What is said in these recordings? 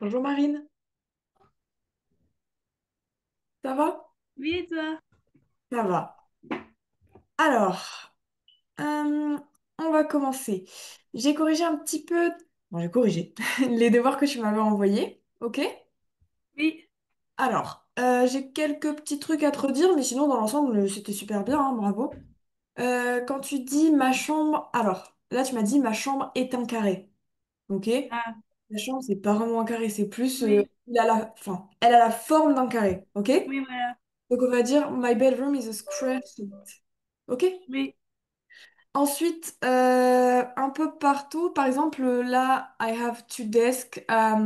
Bonjour Marine, ça va? Oui, et toi? Ça va. Alors, euh, on va commencer. J'ai corrigé un petit peu, bon, j'ai corrigé les devoirs que tu m'avais envoyés, ok? Oui. Alors, j'ai quelques petits trucs à te redire, mais sinon, dans l'ensemble, c'était super bien, hein, bravo. Quand tu dis ma chambre, alors, là, tu m'as dit ma chambre est un carré, ok? Ah, La chambre, c'est pas vraiment un carré, c'est plus, oui. enfin, elle a la forme d'un carré, ok? Oui, voilà. Donc, on va dire my bedroom is a square shape, ok? Oui. Ensuite, un peu partout, par exemple, là, I have two desks, a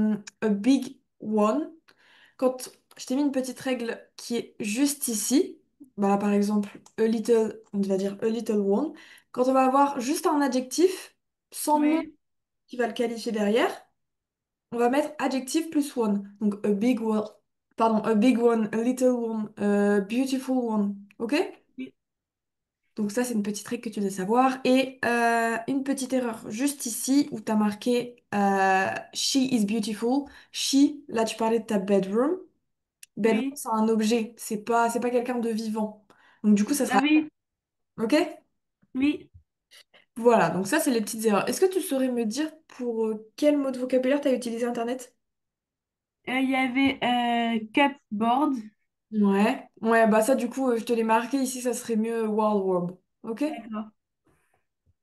big one. Quand je t'ai mis une petite règle qui est juste ici, bah, par exemple, a little, on va dire a little one. Quand on va avoir juste un adjectif, sans nom Oui. qui va le qualifier derrière, on va mettre adjectif plus one. Donc, a big one, pardon, a big one, a little one, a beautiful one. OK? Oui. Donc ça, c'est une petite règle que tu dois savoir. Et une petite erreur juste ici où tu as marqué She is beautiful. She, là, tu parlais de ta bedroom. Bedroom, Oui. c'est un objet, c'est pas quelqu'un de vivant. Donc du coup, ça Ah sera... oui. OK? Oui. Voilà, donc ça, c'est les petites erreurs. Est-ce que tu saurais me dire pour quel mot de vocabulaire tu as utilisé Internet? Il y avait cupboard. Ouais. Ouais, bah ça, du coup, je te l'ai marqué ici, ça serait mieux wardrobe. OK? D'accord.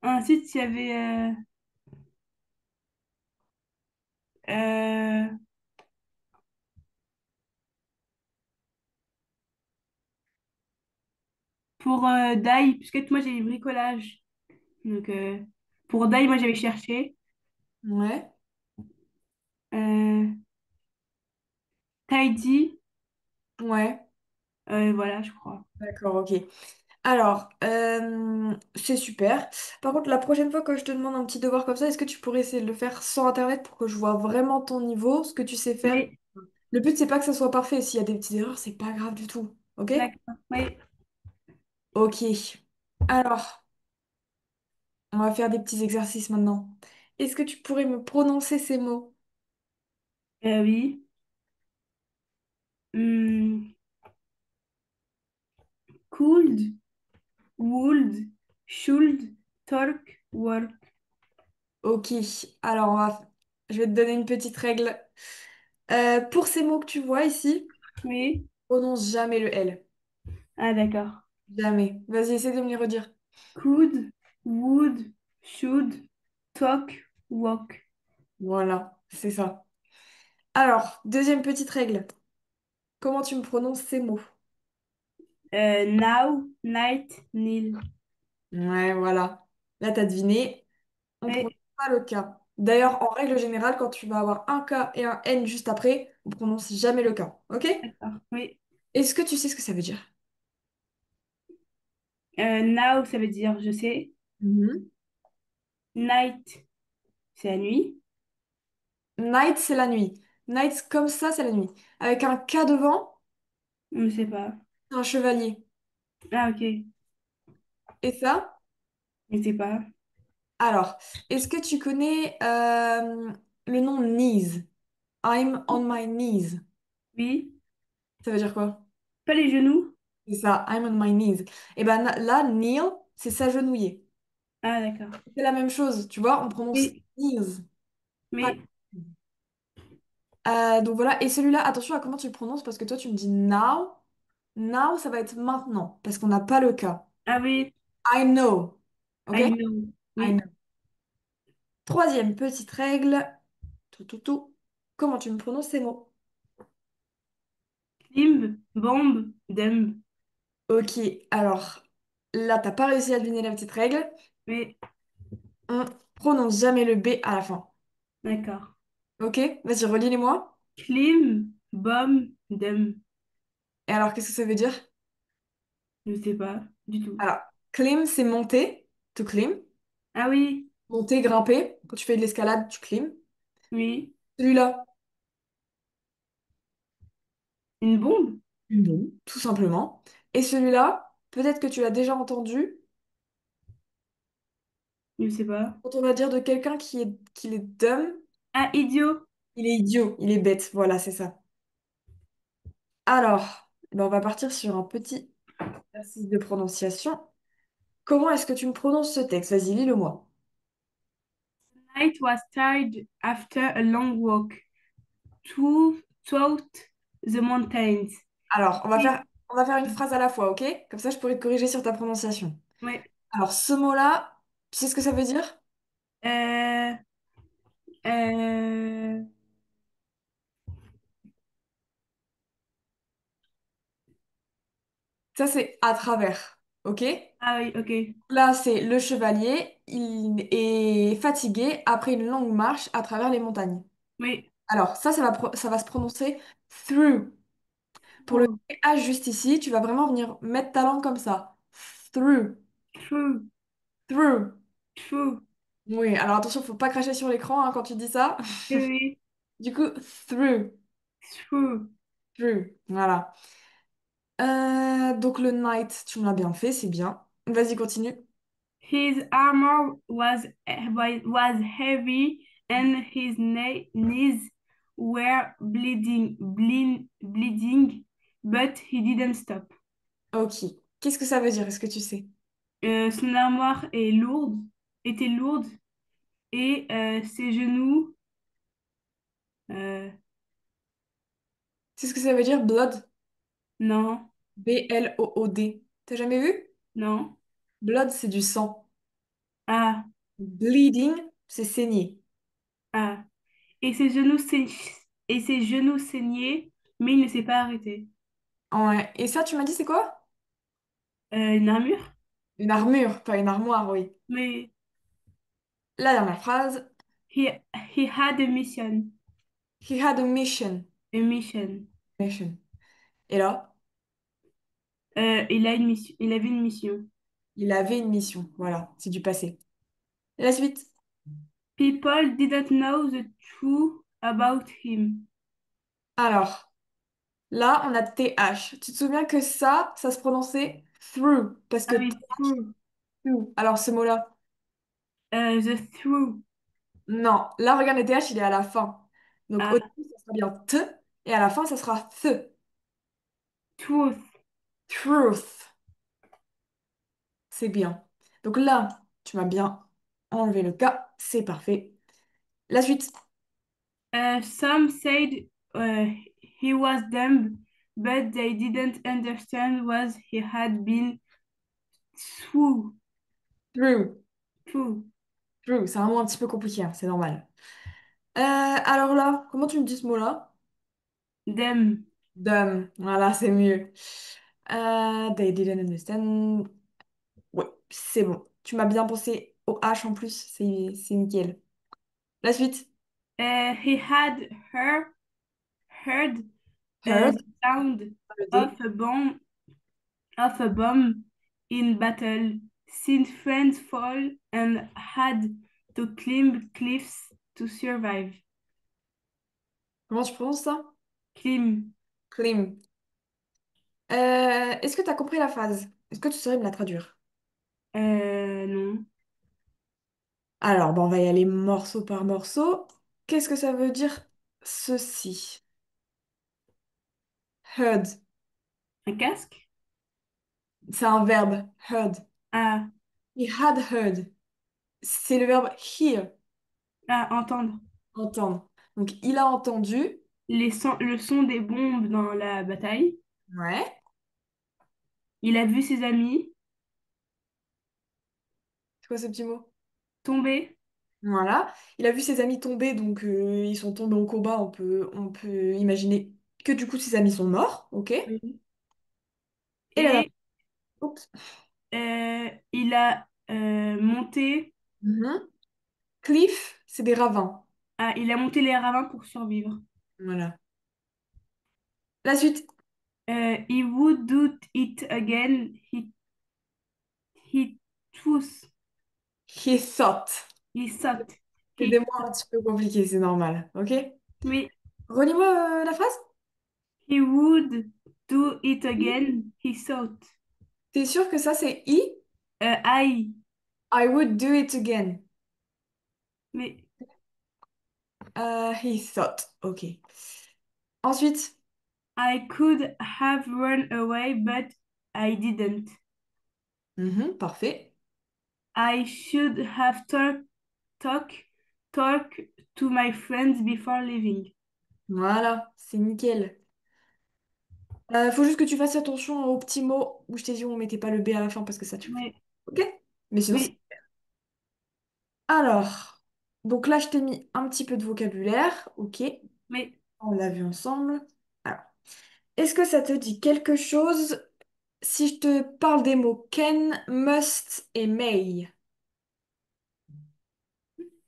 Ensuite, il y avait euh, pour die, puisque moi j'ai du bricolage. Donc, pour die, moi j'avais cherché. Ouais. Euh, tidy. Ouais. Voilà, je crois. D'accord, ok. Alors, c'est super. Par contre, la prochaine fois que je te demande un petit devoir comme ça, est-ce que tu pourrais essayer de le faire sans Internet pour que je vois vraiment ton niveau, ce que tu sais faire? Oui. Le but, c'est pas que ça soit parfait. S'il y a des petites erreurs, c'est pas grave du tout. Ok? D'accord. Oui. Ok. Alors, on va faire des petits exercices maintenant. Est-ce que tu pourrais me prononcer ces mots? Oui. Hmm, cooled, would, should, talk, work. Ok. Alors, je vais te donner une petite règle. Pour ces mots que tu vois ici, Oui. prononce jamais le L. Ah, d'accord. Jamais. Vas-y, essaie de me les redire. Could, would, should, talk, walk. Voilà, c'est ça. Alors, deuxième petite règle. Comment tu me prononces ces mots? Now, night, nil. Ouais, voilà. Là, t'as deviné. On prononce Oui, pas le K. D'ailleurs, en règle générale, quand tu vas avoir un K et un N juste après, on prononce jamais le K. Ok? d'accord. Oui. Est-ce que tu sais ce que ça veut dire? Now, ça veut dire je sais. Mhm. Night, c'est la nuit. Night, c'est la nuit. Night, comme ça, c'est la nuit. Avec un K devant, On ne sait pas. c'est un chevalier. Ah, ok. Et ça? Je ne sais pas. Alors, est-ce que tu connais le nom knees? I'm on my knees. Oui. Ça veut dire quoi? Pas les genoux. C'est ça, I'm on my knees. Et ben là, kneel, c'est s'agenouiller. Ah, d'accord. C'est la même chose, tu vois, on prononce Oui. knees. Pas- Oui. Donc voilà, et celui-là, attention à comment tu le prononces parce que toi tu me dis now. Now, ça va être maintenant parce qu'on n'a pas le cas. Ah oui. I know. Ok? I know. I Oui. know. Troisième petite règle. Tout, tout, tout. Comment tu me prononces ces mots? Limb, bombe, dumb. Ok, alors là, t'as pas réussi à deviner la petite règle. Oui. On prononce jamais le B à la fin. D'accord. Ok? Vas-y, relis-les-moi. Clim, bomb, dumb. Et alors, qu'est-ce que ça veut dire? Je ne sais pas du tout. Alors, climb, c'est monter, to climb. Ah oui. Monter, grimper. Quand tu fais de l'escalade, tu climb. Oui. Celui-là, Une bombe? une bombe, tout simplement. Et celui-là, peut-être que tu l'as déjà entendu, Je ne sais pas. quand on va dire de quelqu'un qui est dumb, Ah, idiot. Il est idiot, il est bête. Voilà, c'est ça. Alors, ben, on va partir sur un petit exercice de prononciation. Comment est-ce que tu me prononces ce texte? Vas-y, lis-le-moi. Night was tired after a long walk through the mountains. Alors, Oui. on va faire une phrase à la fois, ok? Comme ça, je pourrais te corriger sur ta prononciation. Ouais. Alors, ce mot-là, tu sais ce que ça veut dire? Euh, euh, Ça, c'est à travers, ok? ah oui, ok. Là, c'est le chevalier. Il est fatigué après une longue marche à travers les montagnes. Oui. Alors, ça va se prononcer through. Pour le True. H juste ici, tu vas vraiment venir mettre ta langue comme ça. Through. True. Through. True. Oui, alors attention, faut pas cracher sur l'écran hein, quand tu dis ça. Oui, oui. Du coup, through. True. Through. Voilà. Donc le knight, tu me l'as bien fait, c'est bien. Vas-y, continue. His armor was heavy and his knees were bleeding, but he didn't stop. Ok. Qu'est-ce que ça veut dire? Est-ce que tu sais? Son armoire était lourde et ses genoux, euh, C'est ce que ça veut dire blood? non, B-L-O-O-D. T'as jamais vu? non, Blood, c'est du sang. ah, Bleeding, c'est saigner. ah. Et et ses genoux saignaient, mais il ne s'est pas arrêté. Ouais. Et ça, tu m'as dit, c'est quoi? Une armure? Une armure, pas une armoire, oui. Mais La dernière phrase. he, he had a mission. He had a mission. A mission. Mission. Et là, Il avait une mission. il avait une mission. Voilà, c'est du passé. La suite. People didn't know the truth about him. Alors, là, on a TH. Tu te souviens que ça se prononçait through. Parce Ah que oui, true. through. Alors, ce mot-là. The truth. Non. Là, regarde, le TH, il est à la fin. Donc, au Ah, début, ça sera bien T. Et à la fin, ça sera th. truth. Truth. C'est bien. Donc là, tu m'as bien enlevé le cas. C'est parfait. La suite. Some said uh, he was dumb, but they didn't understand what he had been through. Through. Through. True, c'est un mot un petit peu compliqué, hein, c'est normal. Alors là, comment tu me dis ce mot-là? Them. Dumb, voilà, c'est mieux. They didn't understand. Ouais, c'est bon. Tu m'as bien pensé au H en plus, c'est nickel. La suite. He had heard Heard, the sound le of D. a bomb in battle, seen friends fall, and had to climb cliffs to survive. Comment tu prononces ça? Climb. Clean. Est-ce que tu as compris la phrase? Est-ce que tu saurais me la traduire? Non. Alors, bon, on va y aller morceau par morceau. Qu'est-ce que ça veut dire ceci? Heard. Un casque? C'est un verbe. Heard. Ah, He had heard. C'est le verbe hear, ah, entendre. entendre. Donc, il a entendu. Le son des bombes dans la bataille. Ouais. Il a vu ses amis C'est quoi ce petit mot? tomber. Voilà. Il a vu ses amis tomber, donc ils sont tombés au combat. On peut imaginer que du coup ses amis sont morts. Ok. Et Oui. la dernière. Et Oups. il a monté. Mhm. Cliff, c'est des ravins. Ah, il a monté les ravins pour survivre. Voilà. La suite. He would do it again. He chose. He thought. He thought. C'est He des mots un thought. petit peu compliqués, c'est normal. Ok. Oui. Relis-moi la phrase. He would do it again. He thought. T'es sûr que ça c'est I? I. I would do it again. Mais He thought. Ok. Ensuite, I could have run away, but I didn't. parfait. I should have talk, talk to my friends before leaving. Voilà, c'est nickel. Faut juste que tu fasses attention aux petits mots où je t'ai dit on mettait pas le B à la fin parce que ça tu le fais. Oui, Ok? Mais sinon, oui, alors, donc là je t'ai mis un petit peu de vocabulaire. Ok, oui, on l'a vu ensemble. Alors, est-ce que ça te dit quelque chose si je te parle des mots can, must et may?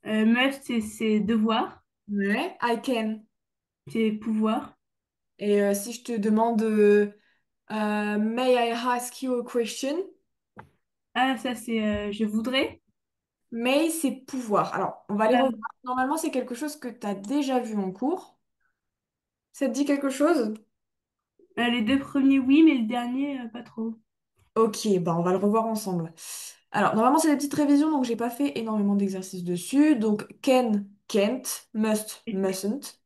must, c'est devoir, Ouais. I can. c'est pouvoir. Et si je te demande may I ask you a question? Ah, ça, c'est je voudrais. May, c'est pouvoir. Alors, on va les revoir. Euh, Normalement, c'est quelque chose que tu as déjà vu en cours. Ça te dit quelque chose? les deux premiers, oui, mais le dernier, pas trop. Ok, bah on va le revoir ensemble. Alors, normalement, c'est des petites révisions, donc j'ai pas fait énormément d'exercices dessus. Donc, can, can't, must, Oui, mustn't.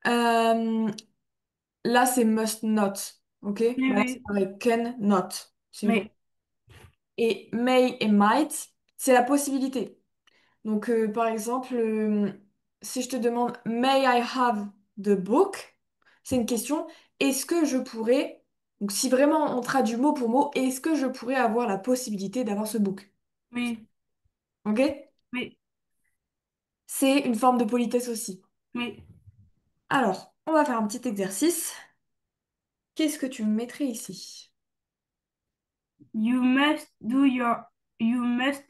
Euh, Là, c'est must not. Ok? Bah là, c'est oui, pareil. Can, not. C'est une... oui, Et may et might, c'est la possibilité. Donc, par exemple, si je te demande May I have the book? C'est une question. Est-ce que je pourrais, donc si vraiment on traduit mot pour mot, est-ce que je pourrais avoir la possibilité d'avoir ce book? oui, Ok? oui, C'est une forme de politesse aussi. oui. Alors, on va faire un petit exercice. Qu'est-ce que tu me mettrais ici? You must do your you must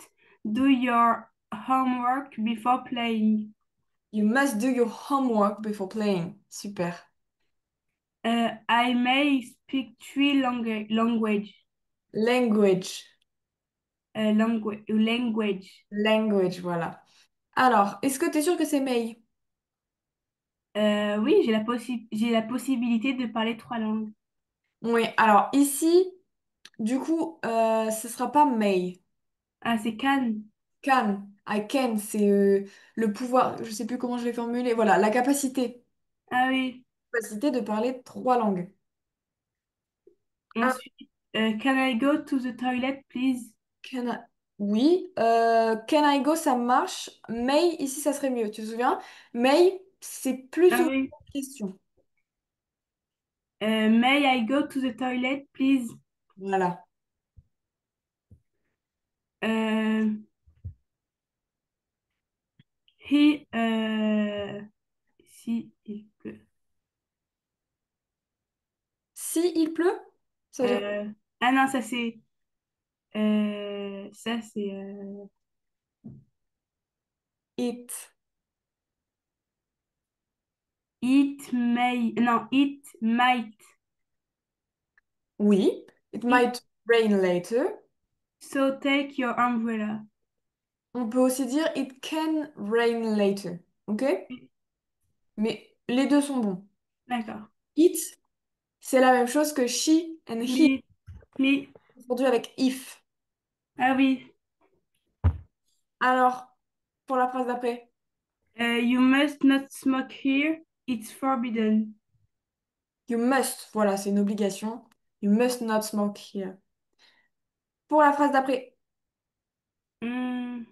do your homework before playing. You must do your homework before playing. Super. I may speak three language. Language. Language. Language, voilà. Alors, est-ce que tu es sûr que c'est May? Oui, j'ai la possibilité de parler trois langues. Oui, alors ici, du coup, ce sera pas may. Ah, c'est Cannes. Can, I can, c'est le pouvoir, je sais plus comment je vais formuler. Voilà, la Ah oui. capacité de parler trois langues. Ah, Ensuite, can I go to the toilet, please? can I- Oui, can I go, ça marche. May, ici, ça serait mieux. Tu te souviens? May, c'est plus Ah souvent oui. une question. May I go to the toilet, please? Voilà. Euh, he, si il pleut. Si il pleut, ça veut dire Ah non, ça c'est it. it may, non, it might, Oui, it it, might rain later. so take your umbrella. On peut aussi dire it can rain later. Ok? Mais les deux sont bons. D'accord. It, c'est la même chose que she and he, Oui, oui, confondu avec if. ah oui. Alors, pour la phrase d'après, You must not smoke here, it's forbidden. you must, voilà, c'est une obligation. You must not smoke here. Pour la phrase d'après, Hmm,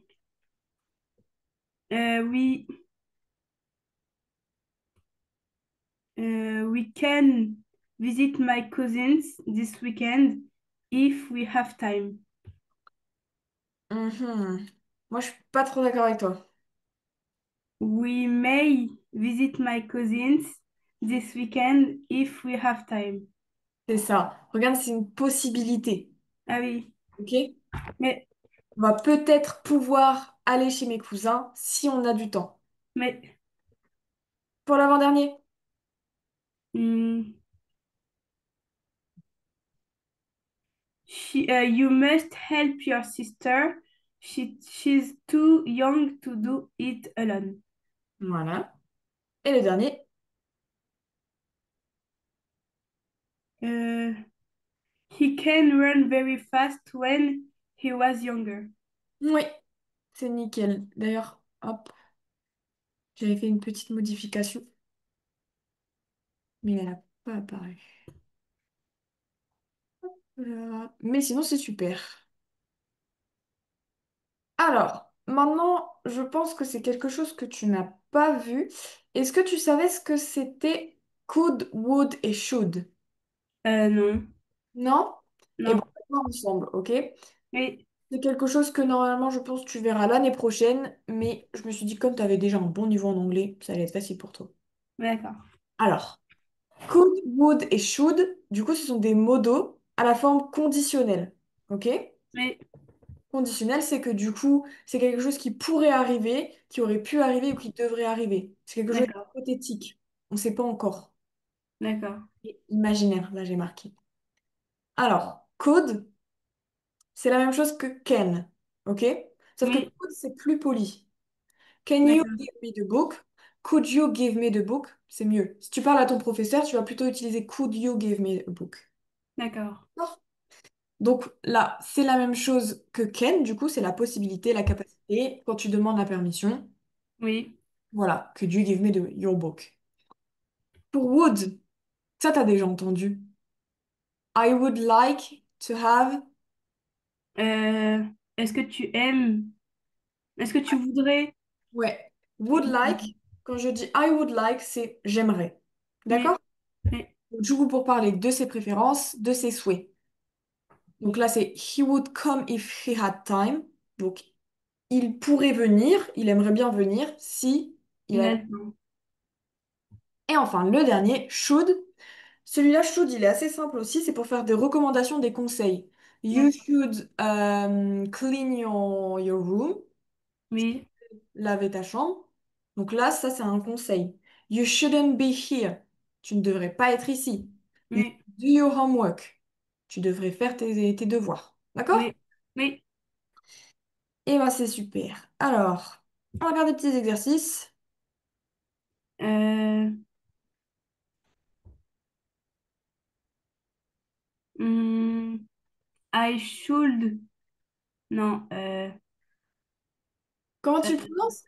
oui, we can visit my cousins this weekend if we have time. mhm. Moi, je suis pas trop d'accord avec toi. We may visit my cousins this weekend if we have time. C'est ça. Regarde, c'est une possibilité. Ah oui, Ok? mais, On va peut-être pouvoir aller chez mes cousins si on a du temps. mais, Pour l'avant-dernier, hmm, you must help your sister. She's too young to do it alone. voilà. Et le dernier, Uh, he can run very fast when he was younger. oui, c'est nickel. D'ailleurs, hop. J'avais fait une petite modification, mais elle n'a pas apparu. Voilà. Mais sinon, c'est super. Alors, maintenant, je pense que c'est quelque chose que tu n'as pas vu. Est-ce que tu savais ce que c'était could, would et should? Non, Non? Eh bien, non. on va voir ensemble, ok? Oui, C'est quelque chose que normalement, je pense, tu verras l'année prochaine, mais je me suis dit, comme tu avais déjà un bon niveau en anglais, ça allait être facile pour toi. d'accord. Alors, could, would et should, du coup, ce sont des modos à la forme conditionnelle, ok? Oui, Conditionnel, c'est que du coup, c'est quelque chose qui pourrait arriver, qui aurait pu arriver ou qui devrait arriver. C'est quelque chose d'accord, d'hypothétique. On ne sait pas encore. d'accord. Et imaginaire, là j'ai marqué. Alors, code, c'est la même chose que can. OK? Sauf que Oui, code, c'est plus poli. Can you d'accord, give me the book? Could you give me the book? C'est mieux. Si tu parles à ton professeur, tu vas plutôt utiliser could you give me a book. d'accord. D'accord. Donc là, c'est la même chose que can, du coup, c'est la possibilité, la capacité, quand tu demandes la permission. Oui. Voilà, could you give me your book? Pour would, ça t'as déjà entendu. I would like to have. Euh, est-ce que tu aimes, est-ce que tu voudrais? Ouais. Would like, quand je dis I would like, c'est j'aimerais. D'accord? Oui, oui, Donc, du coup, pour parler de ses préférences, de ses souhaits. Donc là, c'est he would come if he had time. Donc, il pourrait venir, il aimerait bien venir si il a. d'accord. Et enfin, le dernier, should. Celui-là, should, il est assez simple aussi, c'est pour faire des recommandations, des conseils. You D'accord. should clean your room, Oui, laver ta chambre. Donc là, ça, c'est un conseil. You shouldn't be here. Tu ne devrais pas être ici. You oui, do your homework. Tu devrais faire tes devoirs. D'accord? oui, oui. Et ben, c'est super. Alors, on va faire des petits exercices. Euh, hmm, I should. Non. Comment tu le Euh, prononces?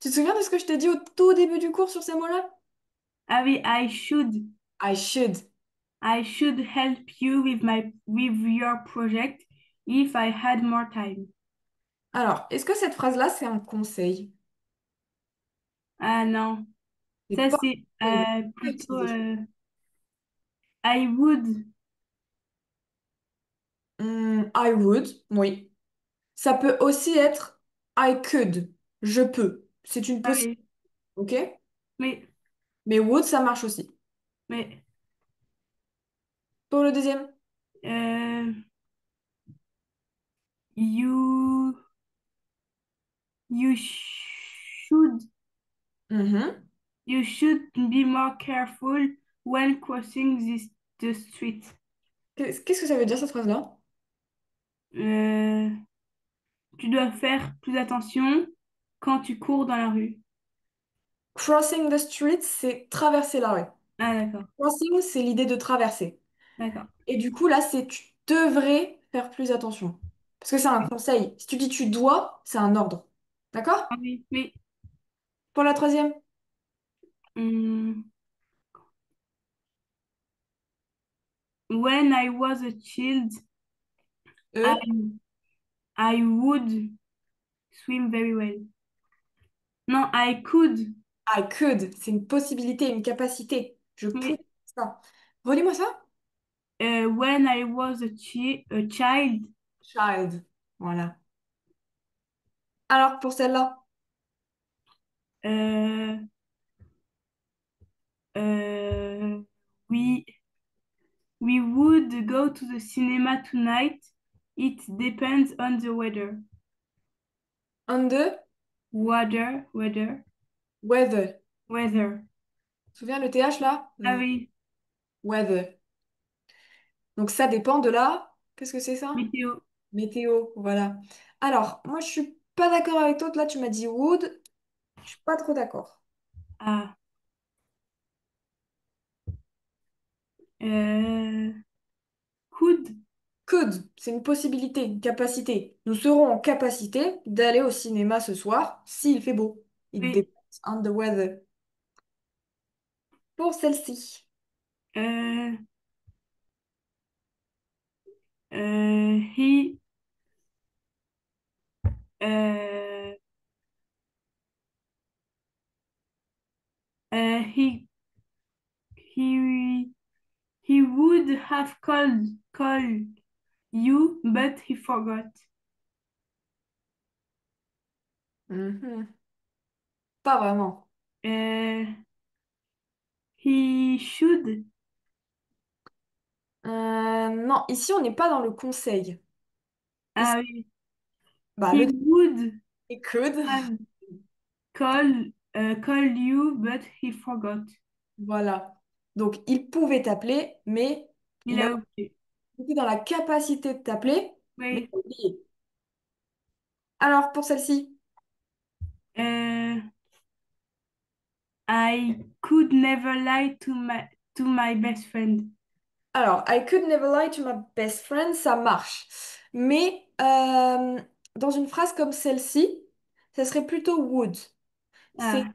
Tu te souviens de ce que je t'ai dit au tout début du cours sur ces mots-là? ah oui, I should. I should. I should help you with your project if I had more time. Alors, est-ce que cette phrase-là, c'est un conseil? Ah non. C'est Ça pas c'est un conseil. Pas plutôt utilisé. I would. I would, oui. Ça peut aussi être I could, je peux. C'est une Ah possibilité, oui, ok? oui, Mais would, ça marche aussi. oui. Pour le deuxième. Euh, you you should Mhm. you should be more careful when crossing the street. Qu'est-ce que ça veut dire cette phrase-là? Euh, tu dois faire plus attention quand tu cours dans la rue. Crossing the street, c'est traverser la rue. Ah d'accord, Crossing, c'est l'idée de traverser. d'accord. Et du coup, là, c'est tu devrais faire plus attention. Parce que c'est un conseil. Si tu dis tu dois, c'est un ordre. D'accord? Ah oui, oui. Pour la troisième. Hmm. When I was a child, I E. I would swim very well. Non, I could. I could, c'est une possibilité, une capacité. Je pourrais Oui. ça. Relis-moi ça. When I was a child, Child. Voilà. Alors, pour celle-là. euh, euh, we we would go to the cinema tonight. It depends on the weather. On the Weather, weather. weather. Tu te souviens le TH là? Ah oui, Weather. Donc ça dépend de la. Qu'est-ce que c'est ça? météo. Météo. Voilà. Alors, moi je suis pas d'accord avec toi. Là, tu m'as dit would. Je suis pas trop d'accord. Ah, euh, could. Could, c'est une possibilité, une capacité. Nous serons en capacité d'aller au cinéma ce soir s'il fait beau. Il Oui, dépend. on the weather. Pour celle-ci. Euh, he uh, he he he would have called you, but he forgot. Mhm. Pas vraiment. Uh, he should. Non, ici on n'est pas dans le conseil. Ici, Ah oui. bah, He le would he could. have called you, but he forgot. Voilà. Donc il pouvait t'appeler, mais Il il a a oublié. été dans la capacité de t'appeler, mais Oui. il a oublié. Alors pour celle-ci. Euh, I could never lie to my best friend. Alors, I could never lie to my best friend, ça marche. Mais dans une phrase comme celle-ci, ça serait plutôt would. C'est, Ah,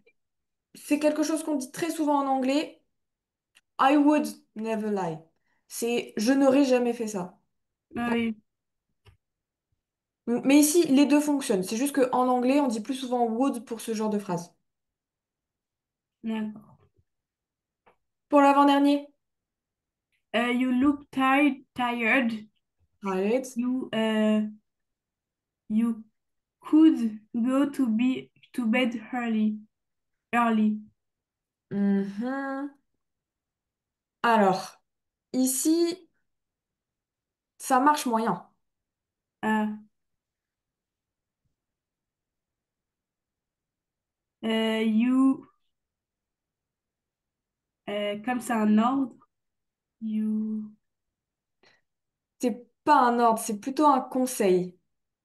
c'est quelque chose qu'on dit très souvent en anglais. I would never lie. C'est je n'aurais jamais fait ça. ah oui, Mais ici, les deux fonctionnent. C'est juste qu'en anglais, on dit plus souvent would pour ce genre de phrase. d'accord. Pour l'avant-dernier. You look tired. Right. You could go to bed early. Mhm. Alors, ici, ça marche moyen. Ah, you comme c'est un ordre. You C'est pas un ordre, c'est plutôt un conseil.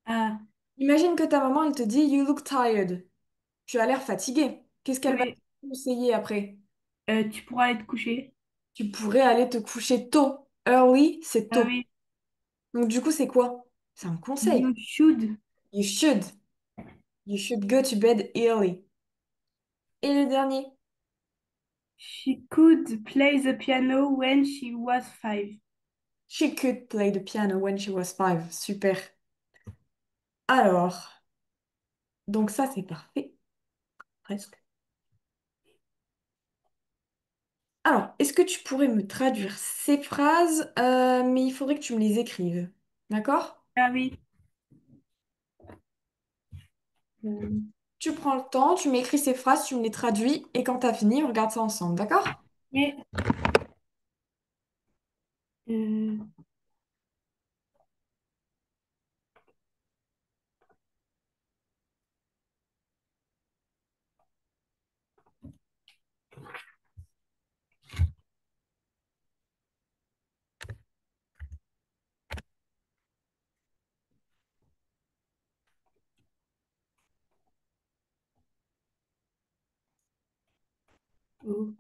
ah Imagine que ta maman, elle te dit You look tired. Tu as l'air fatigué. Qu'est-ce qu'elle va oui. te conseiller après? Tu pourras aller te coucher. Tu pourrais aller te coucher tôt. Early, c'est Ah tôt. oui. Donc du coup, c'est quoi? C'est un conseil. You should. You should. You should go to bed early. Et le dernier? She could play the piano when she was 5. She could play the piano when she was 5. Super. Alors, donc ça, c'est parfait. Presque. Alors, est-ce que tu pourrais me traduire ces phrases, mais il faudrait que tu me les écrives. D'accord? Ah oui. Euh, Tu prends le temps, tu m'écris ces phrases, tu me les traduis, et quand t'as fini, on regarde ça ensemble, d'accord? mais, euh, oh.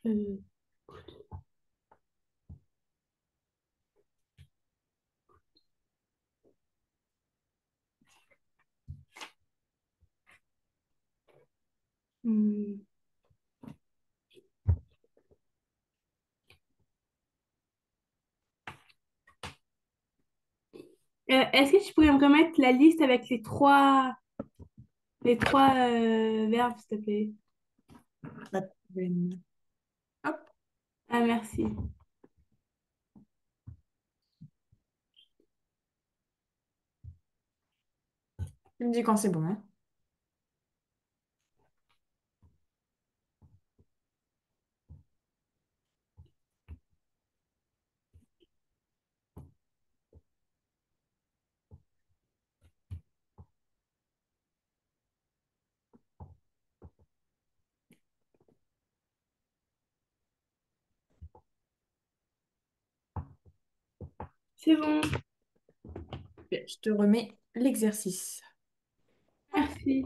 Euh, hmm. Est-ce que tu pourrais me remettre la liste avec les trois verbes, s'il te plaît? Pas de problème. Hop, Ah, merci. tu me dis quand c'est bon, hein. C'est bon. Bien, je te remets l'exercice. Merci.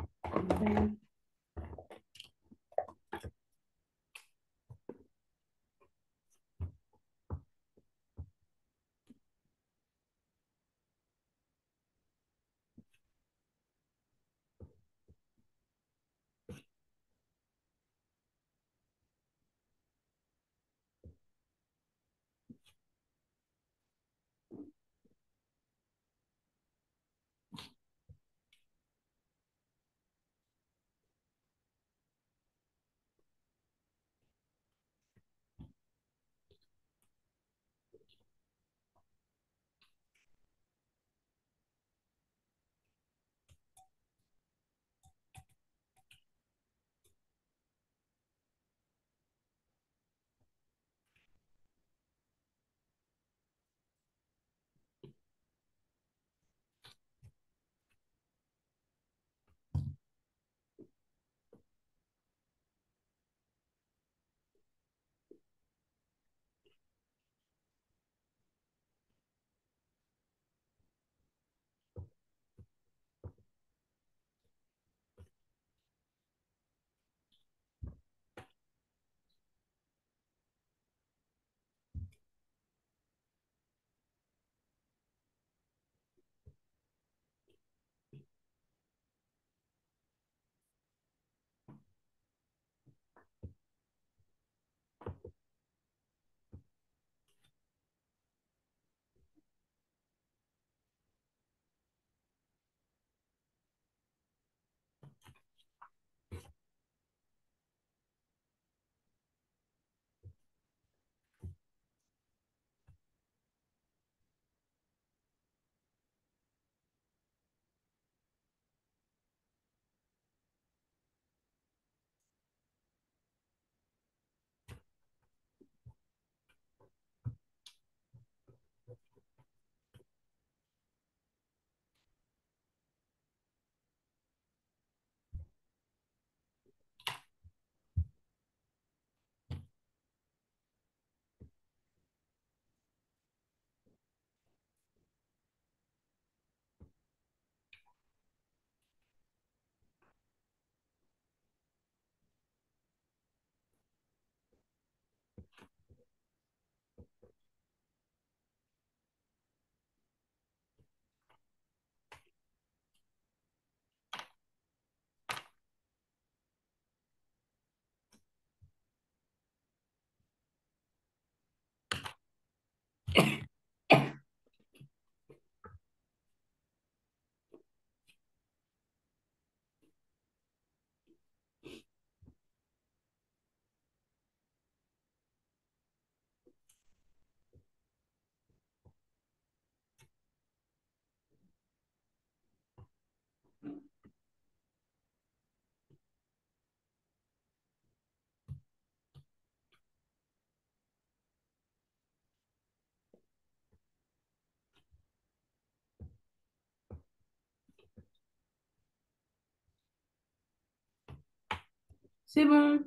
C'est bon.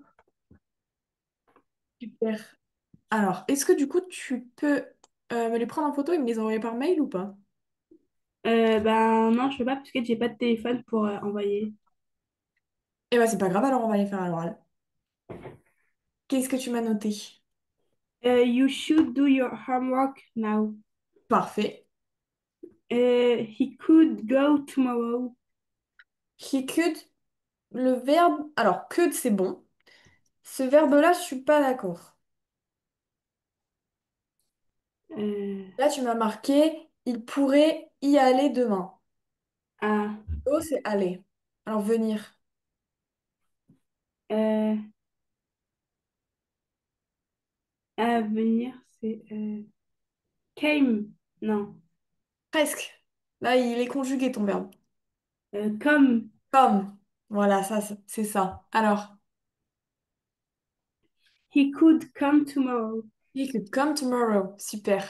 Super. Alors, est-ce que du coup, tu peux me les prendre en photo et me les envoyer par mail ou pas? Ben non, je peux pas parce que j'ai pas de téléphone pour envoyer. Eh ben, c'est pas grave, alors on va les faire à l'oral. Qu'est-ce que tu m'as noté? You should do your homework now. Parfait. He could go tomorrow. He could, le verbe. Alors, could, c'est bon. Ce verbe-là, je suis pas d'accord. Euh, Là, tu m'as marqué. Il pourrait y aller demain. Ah, Oh, c'est aller. Alors, venir. euh, à venir, c'est came. Non. Presque. Là, il est conjugué, ton verbe. Come. Comme. Voilà, c'est ça. Alors, He could come tomorrow. he could come tomorrow. Super.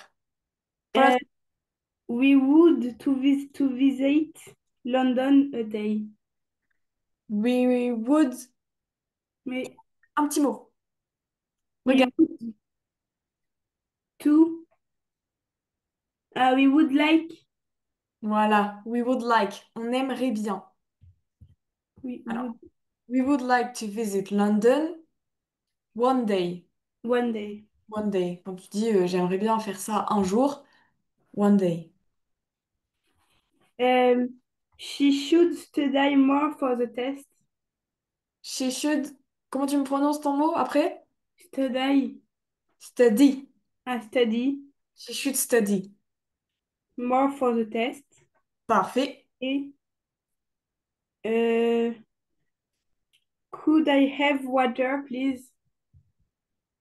Pour la- Euh, we would to visit London a day. We would. Mais Un petit mot. we Regarde. would to. We would like. Voilà. We would like. On aimerait bien. We Alors, would we would like to visit London one day. one day. One day. Quand tu dis j'aimerais bien faire ça un jour, one day. She should study more for the test. She should. Comment tu me prononces ton mot après? Study. Study. Study She should study. more for the test. Parfait. Et euh, could I have water, please?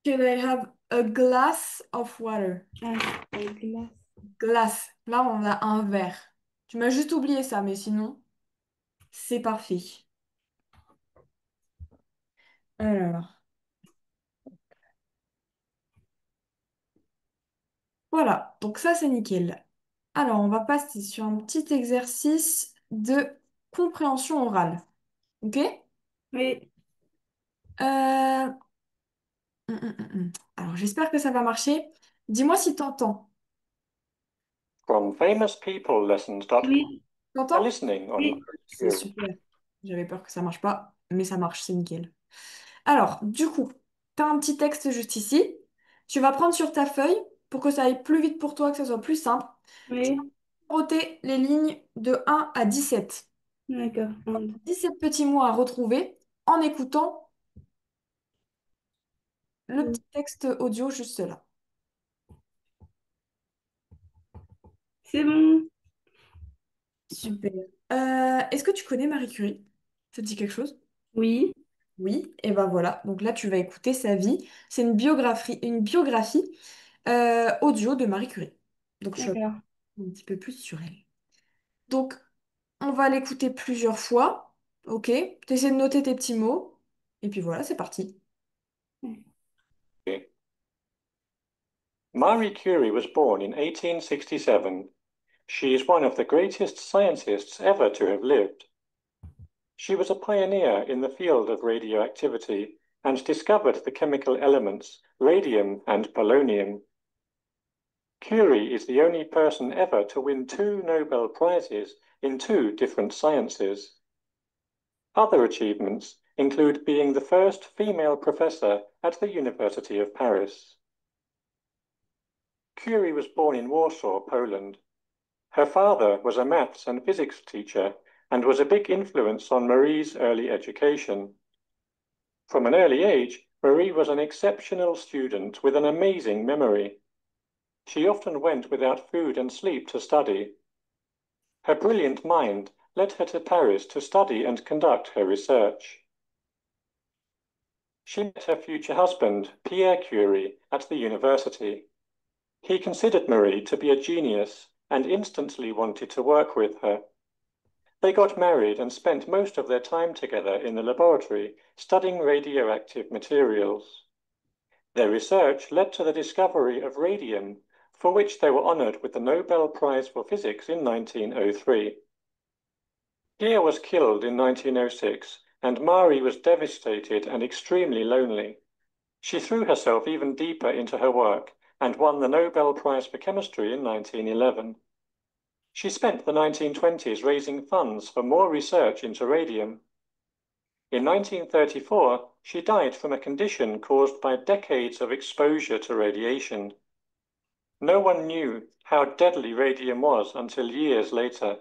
Can I have a glass of water? A glass. Glace. Là, on a un verre. Tu m'as juste oublié ça, mais sinon, c'est parfait. Alors, voilà. Donc ça, c'est nickel. Alors, on va passer sur un petit exercice de compréhension orale. OK? Mais Euh, Alors, j'espère que ça va marcher. Dis-moi si t'entends. From famouspeoplelessons.com. oui, A T'entends? listening on oui, Marie C'est Curie. super. J'avais peur que ça marche pas, mais ça marche, c'est nickel. Alors, du coup, tu as un petit texte juste ici. Tu vas prendre sur ta feuille pour que ça aille plus vite pour toi, que ça soit plus simple. Tu oui. vas noter les lignes de 1 à 17. D'accord. 17 petits mots à retrouver en écoutant le petit texte audio juste là. C'est bon. Super. Est-ce que tu connais Marie Curie? Ça te dit quelque chose? Oui, Oui, et ben voilà. Donc là, tu vas écouter sa vie. C'est une biographie audio de Marie Curie. Donc je vais d'accord. un petit peu plus sur elle. Donc, on va l'écouter plusieurs fois. Ok? T'essaies de noter tes petits mots. Et puis voilà, c'est parti. Marie Curie was born in 1867. She is one of the greatest scientists ever to have lived. She was a pioneer in the field of radioactivity and discovered the chemical elements radium and polonium. Curie is the only person ever to win two Nobel Prizes in two different sciences. Other achievements include being the first female professor at the University of Paris. Curie was born in Warsaw, Poland. Her father was a maths and physics teacher and was a big influence on Marie's early education. From an early age, Marie was an exceptional student with an amazing memory. She often went without food and sleep to study. Her brilliant mind led her to Paris to study and conduct her research. She met her future husband, Pierre Curie, at the university. He considered Marie to be a genius and instantly wanted to work with her. They got married and spent most of their time together in the laboratory studying radioactive materials. Their research led to the discovery of radium, for which they were honored with the Nobel Prize for Physics in 1903. Pierre was killed in 1906, and Marie was devastated and extremely lonely. She threw herself even deeper into her work and won the Nobel Prize for Chemistry in 1911. She spent the 1920s raising funds for more research into radium. In 1934, she died from a condition caused by decades of exposure to radiation. No one knew how deadly radium was until years later.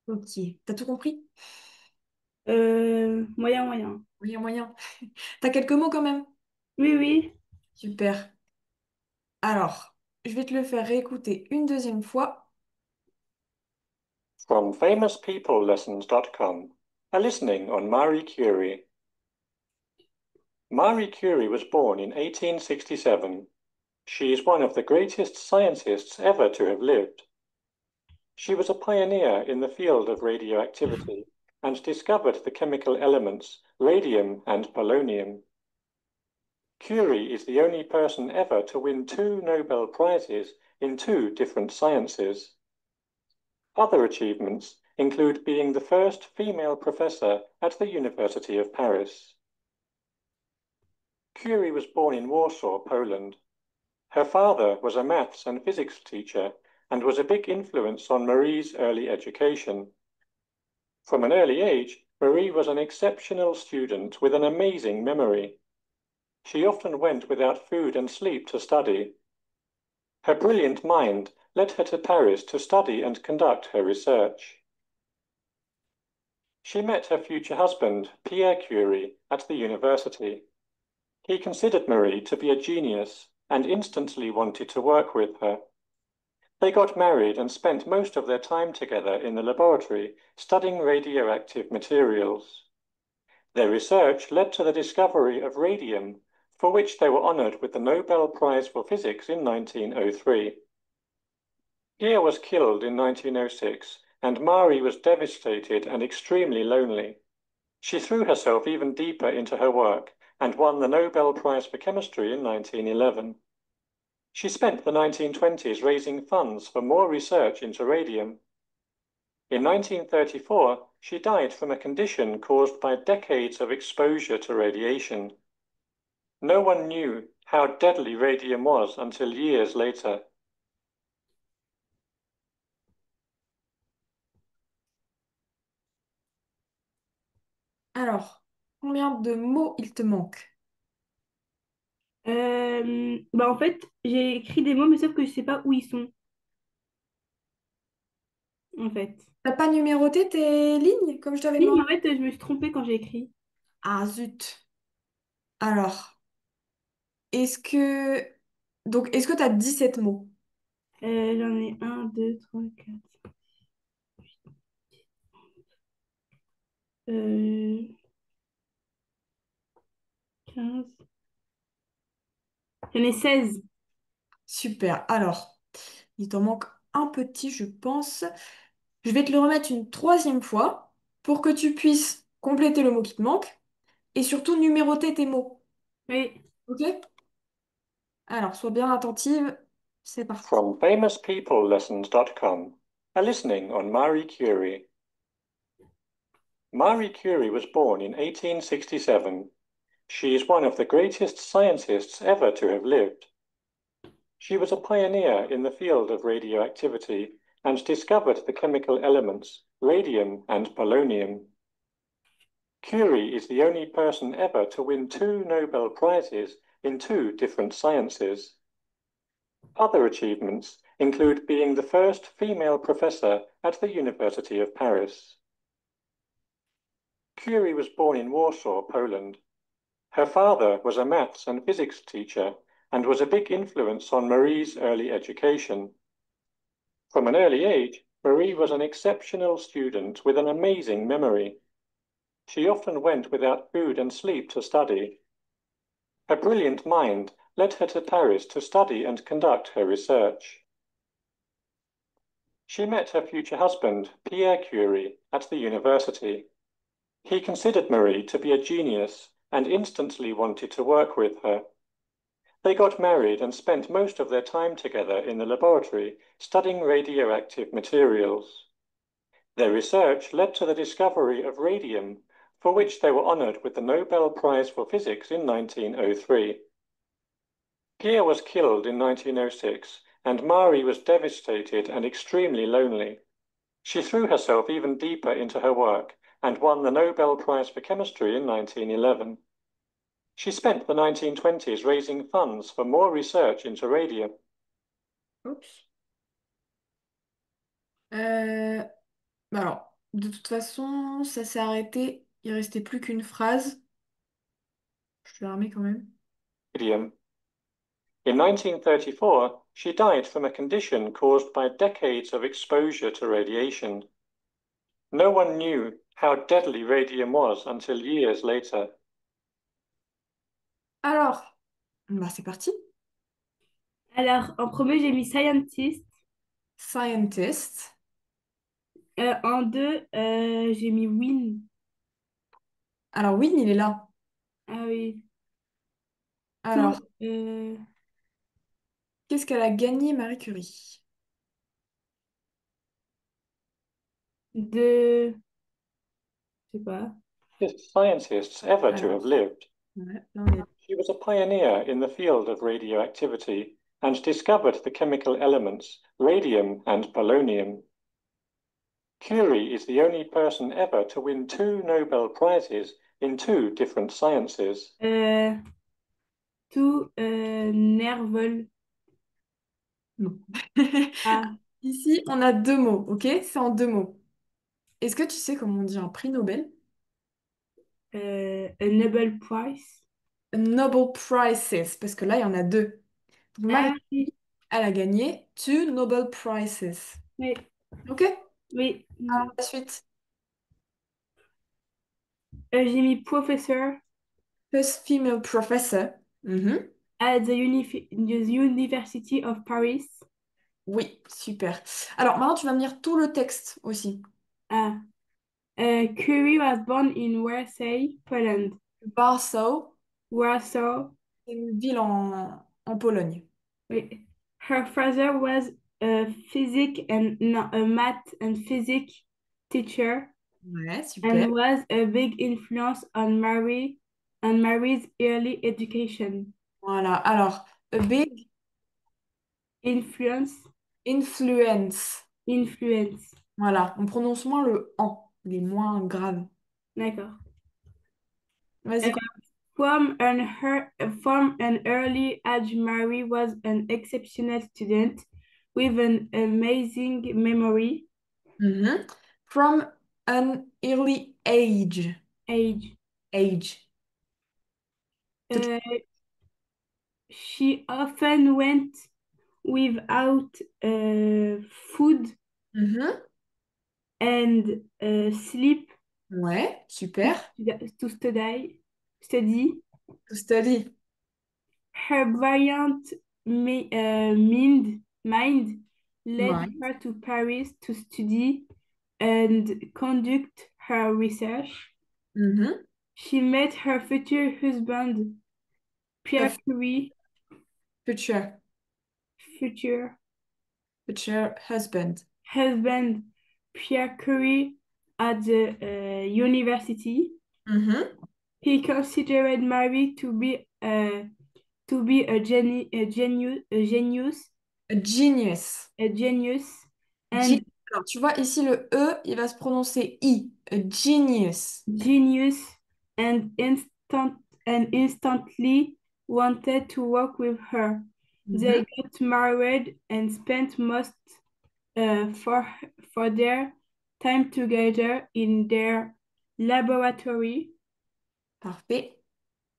Ok. T'as tout compris? Moyen, moyen. Moyen, moyen. T'as quelques mots quand même? Oui, oui. Super. Alors, je vais te le faire réécouter une deuxième fois. From famouspeoplelessons.com, a listening on Marie Curie. Marie Curie was born in 1867. She is one of the greatest scientists ever to have lived. She was a pioneer in the field of radioactivity and discovered the chemical elements radium and polonium. Curie is the only person ever to win 2 Nobel Prizes in 2 different sciences. Other achievements include being the first female professor at the University of Paris. Curie was born in Warsaw, Poland. Her father was a maths and physics teacher and was a big influence on Marie's early education. From an early age, Marie was an exceptional student with an amazing memory. She often went without food and sleep to study. Her brilliant mind led her to Paris to study and conduct her research. She met her future husband, Pierre Curie, at the university. He considered Marie to be a genius and instantly wanted to work with her. They got married and spent most of their time together in the laboratory studying radioactive materials. Their research led to the discovery of radium, for which they were honored with the Nobel Prize for Physics in 1903. Pierre was killed in 1906, and Marie was devastated and extremely lonely. She threw herself even deeper into her work and won the Nobel Prize for Chemistry in 1911. She spent the 1920s raising funds for more research into radium. In 1934, she died from a condition caused by decades of exposure to radiation. No one knew how deadly radium was until years later. Alors, combien de mots il te manque? En fait, j'ai écrit des mots, mais sauf que je sais pas où ils sont, en fait. T'as pas numéroté tes lignes comme je t'avais Oui, demandé? en fait, je me suis trompée quand j'ai écrit. Ah zut. Alors, est-ce que... Donc, est-ce que t'as 17 mots? J'en ai un, 2, 3, 4, 15. J'en ai 16. Super. Alors, il t'en manque un petit, je pense. Je vais te le remettre une troisième fois pour que tu puisses compléter le mot qui te manque et surtout numéroter tes mots. Oui. Ok? Alors, sois bien attentive. C'est parti. From famouspeoplelessons.com, a listening on Marie Curie. Marie Curie was born in 1867. She is one of the greatest scientists ever to have lived. She was a pioneer in the field of radioactivity and discovered the chemical elements radium and polonium. Curie is the only person ever to win 2 Nobel Prizes in 2 different sciences. Other achievements include being the first female professor at the University of Paris. Curie was born in Warsaw, Poland. Her father was a maths and physics teacher and was a big influence on Marie's early education. From an early age, Marie was an exceptional student with an amazing memory. She often went without food and sleep to study. Her brilliant mind led her to Paris to study and conduct her research. She met her future husband, Pierre Curie, at the university. He considered Marie to be a genius and instantly wanted to work with her. They got married and spent most of their time together in the laboratory studying radioactive materials. Their research led to the discovery of radium, for which they were honored with the Nobel Prize for Physics in 1903. Pierre was killed in 1906, and Marie was devastated and extremely lonely. She threw herself even deeper into her work and won the Nobel Prize for Chemistry in 1911. She spent the 1920s raising funds for more research into radium. Oups. Alors, de toute façon, ça s'est arrêté. Il restait plus qu'une phrase. Je te la remets quand même. Radium. In 1934, she died from a condition caused by decades of exposure to radiation. No one knew how deadly radium was until years later. Alors, bah c'est parti. Alors, en premier, j'ai mis scientist. Scientist. En deux, j'ai mis win. Alors, Win, il est là. Ah oui. Tout. Alors, qu'est-ce qu'elle a gagné, Marie Curie? De. Je sais pas. First scientists ever to Alors, have lived. ouais, là, on est... She was a pioneer in the field of radioactivity and discovered the chemical elements radium and polonium. Curie is the only person ever to win two Nobel Prizes in two different sciences. Euh, tout nerveux. Non. Ah, Ici, on a deux mots, ok? C'est en deux mots. Est-ce que tu sais comment on dit un prix Nobel? a Nobel Prize. Nobel Prizes, parce que là, il y en a deux. Donc, Marie, Ah oui, elle a gagné two Nobel Prizes. oui, Ok? oui. Alors, la suite. J'ai mis professeur First female professor. Mhm. at the University of Paris. Oui, super. Alors, maintenant, tu vas me lire tout le texte aussi. Ah, Curie was born in Warsaw, Poland. Warsaw, Warsaw, c'est une ville en Pologne. oui. Her father was a physics and no, a math and physics teacher Ouais, super. and was a big influence on Mary's early education. Voilà. Alors, a big Influence, influence. influence. Voilà. On prononce moins le en. Il est moins grave. D'accord. Uh, Vas-y. from an early age, Mary was an exceptional student with an amazing memory. Mhm. From an early age. Age. Age. Toute- Uh, she often went without food Mhm. and sleep Ouais, to, super. to study. To study. Her brilliant mind led Ouais. her to Paris to study and conduct her research. Mhm. She met her future husband, Her Pierre Curie, future. future Future husband. husband, Pierre Curie, at the university. Mhm. He considered Marie to be A genius. a genius, Ge- and Alors, tu vois, ici, le E, il va se prononcer I. A genius. genius, and instantly wanted to work with her. Mhm. They got married and spent most uh, for for their time together in their laboratory Parfait.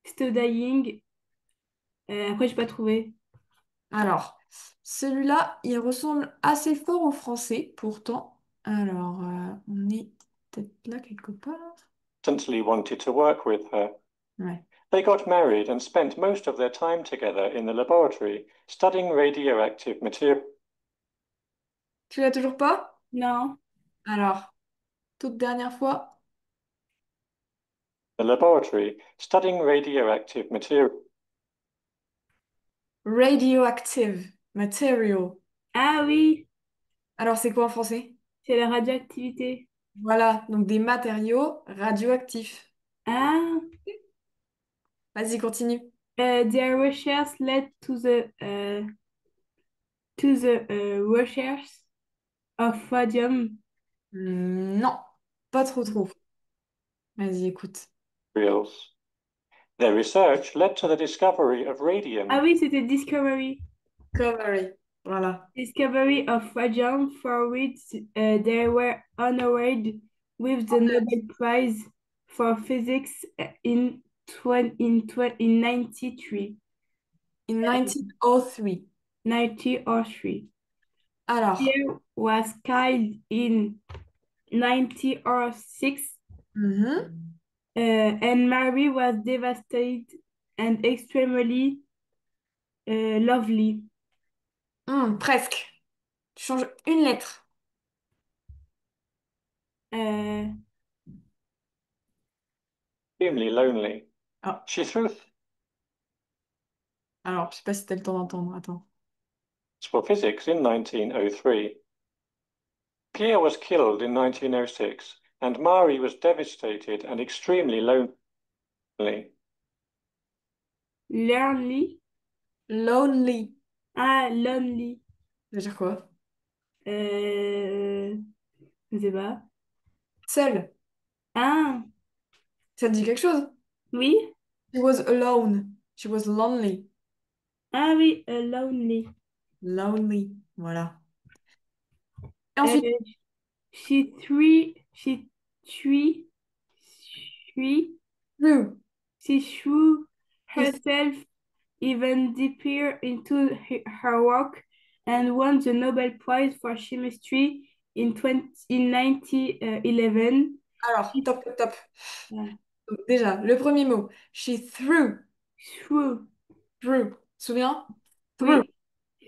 studying. Après, j'ai pas trouvé. Alors, celui-là, il ressemble assez fort au français, pourtant. Alors, on est peut-être là quelque part. Instantly wanted to work with her. Ouais. They got married and spent most of their time together in the laboratory, studying radioactive material. Tu l'as toujours pas? Non. Alors, toute dernière fois. The laboratory, studying radioactive material. Radioactive material. Ah oui, Alors, c'est quoi en français? c'est la radioactivité. Voilà, donc des matériaux radioactifs. Ah, Vas-y, continue. their research led to the research of radium. Non, pas trop trop. Vas-y, écoute. Materials. Their research led to the discovery of Ah radium. oui, c'était Discovery. Discovery. Voilà. Discovery of radium, for which they were honored with the Nobel Prize for Physics in 93. In 1903. 1903. Alors, Pierre was killed in 1906, mhm. and Mary was devastated and extremely lovely. Presque. Tu changes une lettre. Euh, Extremely lonely. Ah, She threw alors, je sais pas si t'as le temps d'entendre. Attends. for physics in 1903. Pierre was killed in 1906, and Marie was devastated and extremely lonely. lonely. Lonely. Ah, lonely. Ça veut dire quoi? Euh, je sais pas. Seul. Ah, Ça te dit quelque chose? oui. She was alone. She was lonely. Ah oui, lonely. Lonely. Voilà. Et Euh, ensuite, she three, through. she threw She- herself even deeper into her work and won the Nobel Prize for Chemistry in 1911. Alors, She, top, top, top. uh, Donc, déjà, le premier mot. She threw. threw, Threw. Souviens? Threw. oui,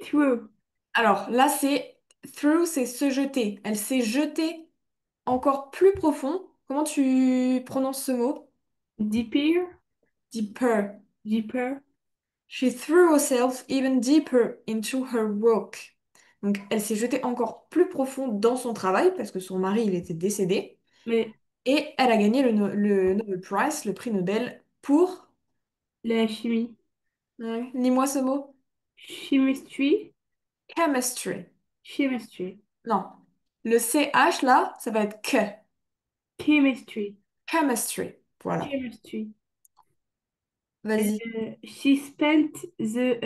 threw, Alors, là, c'est through, c'est se jeter. Elle s'est jetée encore plus profond. Comment tu prononces ce mot? deeper, Deeper. deeper, She threw herself even deeper into her work. Donc, elle s'est jetée encore plus profond dans son travail parce que son mari, il était décédé. mais Et elle a gagné le Nobel Prize, le prix Nobel, pour... la chimie. Ouais, lis-moi ce mot. Chemistry, Chemistry. chemistry, Non. Le CH, là, ça va être que. chemistry, Chemistry. Voilà. chemistry. Vas-y. She spent the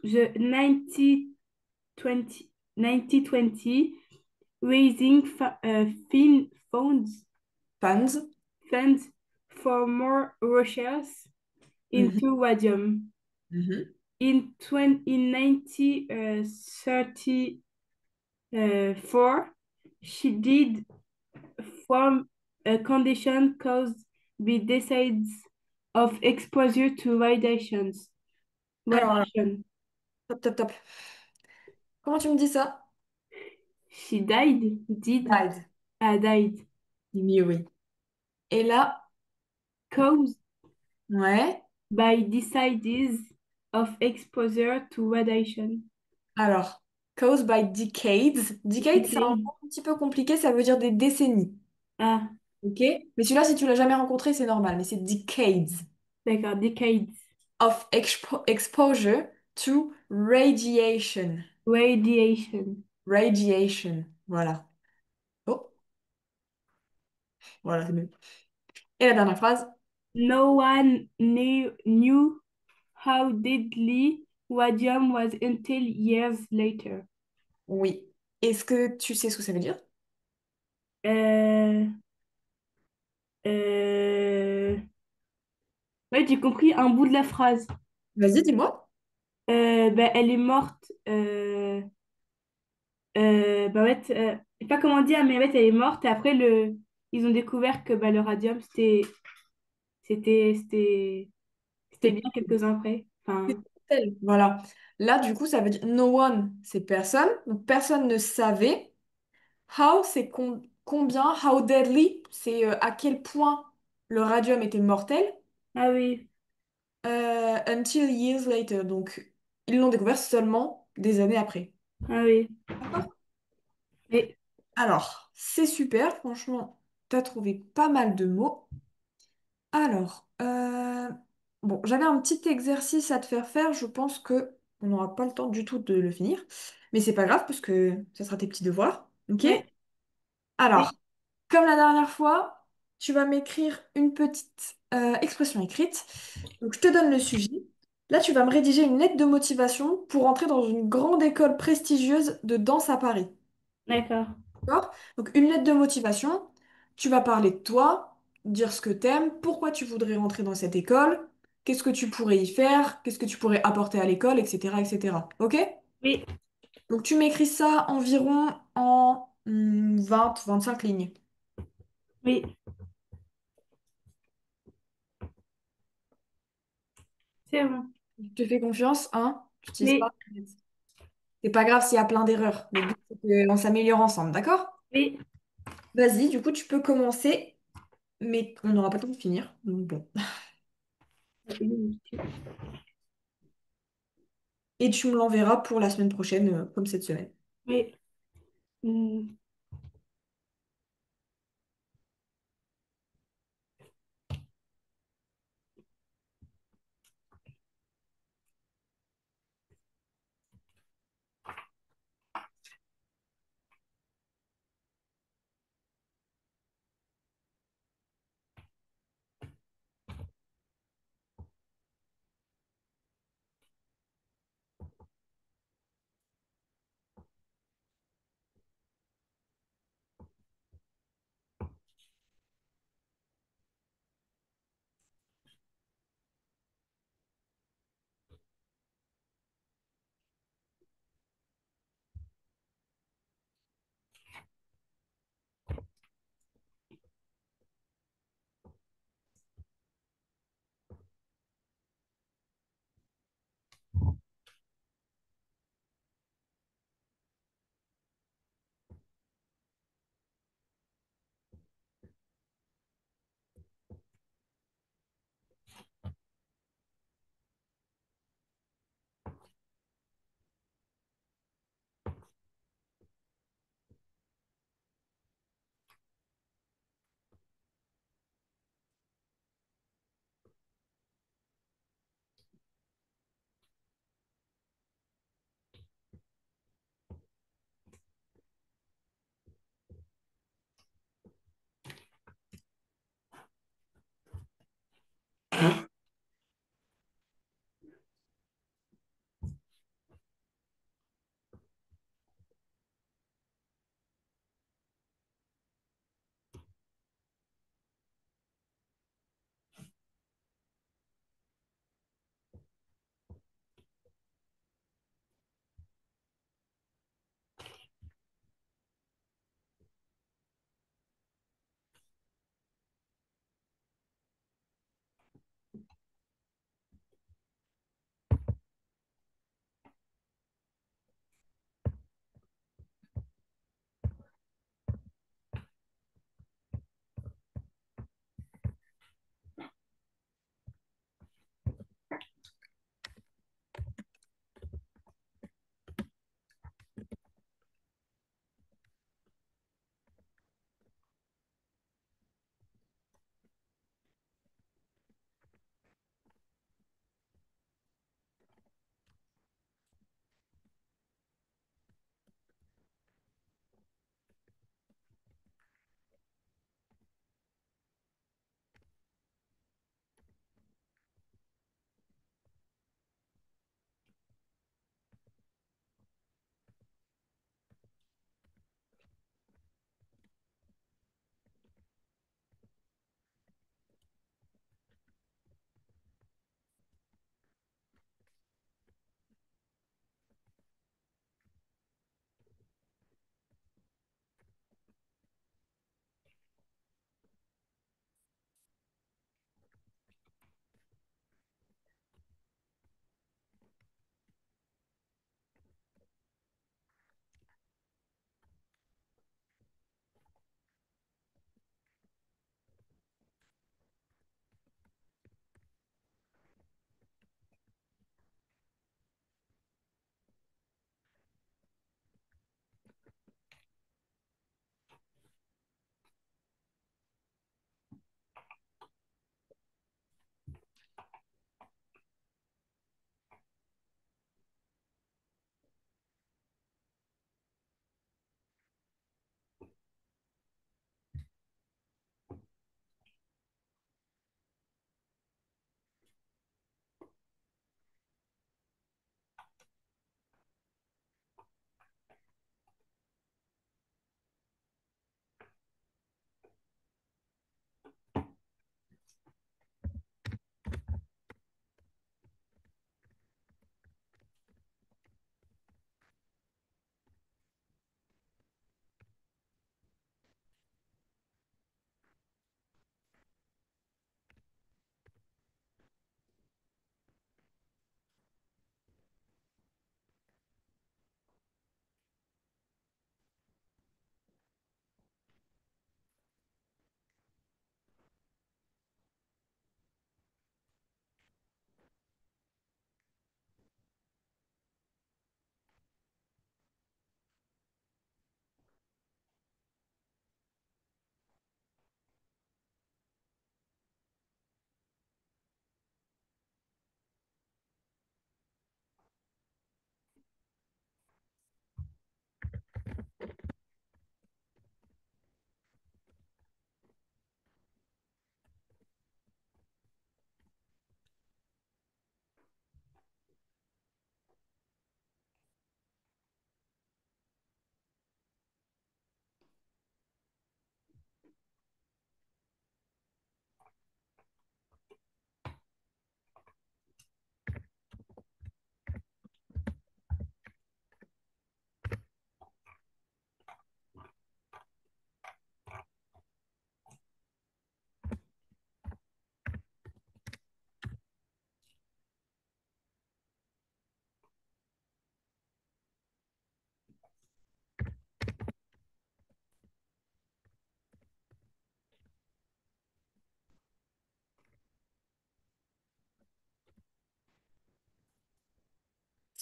1920 raising Fans. funds for more research Mhm. into radium. Mhm. In 1934, she died from a condition caused by decades of exposure to radiations. Alors, Radiation. top, top, top. Comment tu me dis ça? She died, did, Died. died, Mieux, oui. Et là, caused ouais. by decades of exposure to radiation. Alors, caused by decades. Decades, c'est un Decade. mot un petit peu compliqué, ça veut dire des décennies. Ah, Ok? Mais celui-là, si tu l'as jamais rencontré, c'est normal. Mais c'est decades d'accord, decades. of exposure to radiation. Radiation. Radiation. Voilà. Oh, voilà, c'est mieux. Et la dernière phrase? No one knew how deadly radium was until years later. Oui. Est-ce que tu sais ce que ça veut dire? Euh, euh, ouais, j'ai compris un bout de la phrase. Vas-y, dis-moi. Ben, elle est morte. Ben, en fait, je sais pas comment dire, mais en fait, elle est morte. Et après, ils ont découvert que ben, le radium, c'était, c'était, c'était C'est bien quelques ans après. c'est Enfin, tel. Voilà. Là, du coup, ça veut dire no one, c'est personne. Donc, personne ne savait. How, c'est combien. How deadly, c'est à quel point le radium était mortel. ah oui, Until years later. Donc, ils l'ont découvert seulement des années après. ah oui. D'accord. Et, Alors, c'est super. Franchement, t'as trouvé pas mal de mots. Alors, bon, j'avais un petit exercice à te faire faire. Je pense que on n'aura pas le temps du tout de le finir. Mais c'est pas grave parce que ça sera tes petits devoirs. Ok? ouais, Alors, oui, comme la dernière fois, tu vas m'écrire une petite expression écrite. Donc, je te donne le sujet. Là, tu vas me rédiger une lettre de motivation pour entrer dans une grande école prestigieuse de danse à Paris. d'accord. D'accord? Donc, une lettre de motivation. Tu vas parler de toi, dire ce que t'aimes, pourquoi tu voudrais rentrer dans cette école. qu'est-ce que tu pourrais y faire, qu'est-ce que tu pourrais apporter à l'école, etc., etc. Ok? Oui, Donc tu m'écris ça environ en 20-25 lignes. oui, c'est bon. Je te fais confiance, hein? Tu n'utilises Oui, pas. C'est pas grave s'il y a plein d'erreurs. Le but, c'est qu'on s'améliore ensemble, d'accord? oui. Vas-y, du coup, tu peux commencer, mais on n'aura pas le temps de finir. Donc bon. Et tu me l'enverras pour la semaine prochaine, comme cette semaine. Oui. Hmm.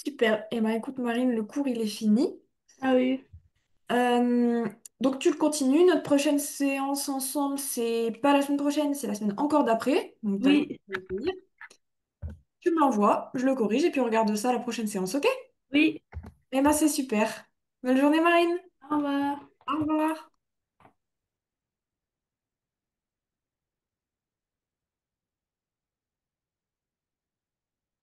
Super. Eh ben, écoute, Marine, le cours, il est fini. Ah oui. Euh, donc, tu le continues. Notre prochaine séance ensemble, c'est pas la semaine prochaine, c'est la semaine encore d'après. Donc, t'as le temps Oui. de le lire. Tu me l'envoies, je le corrige et puis on regarde ça à la prochaine séance, ok? Oui. Eh ben, c'est super. Bonne journée, Marine. Au revoir. Au revoir.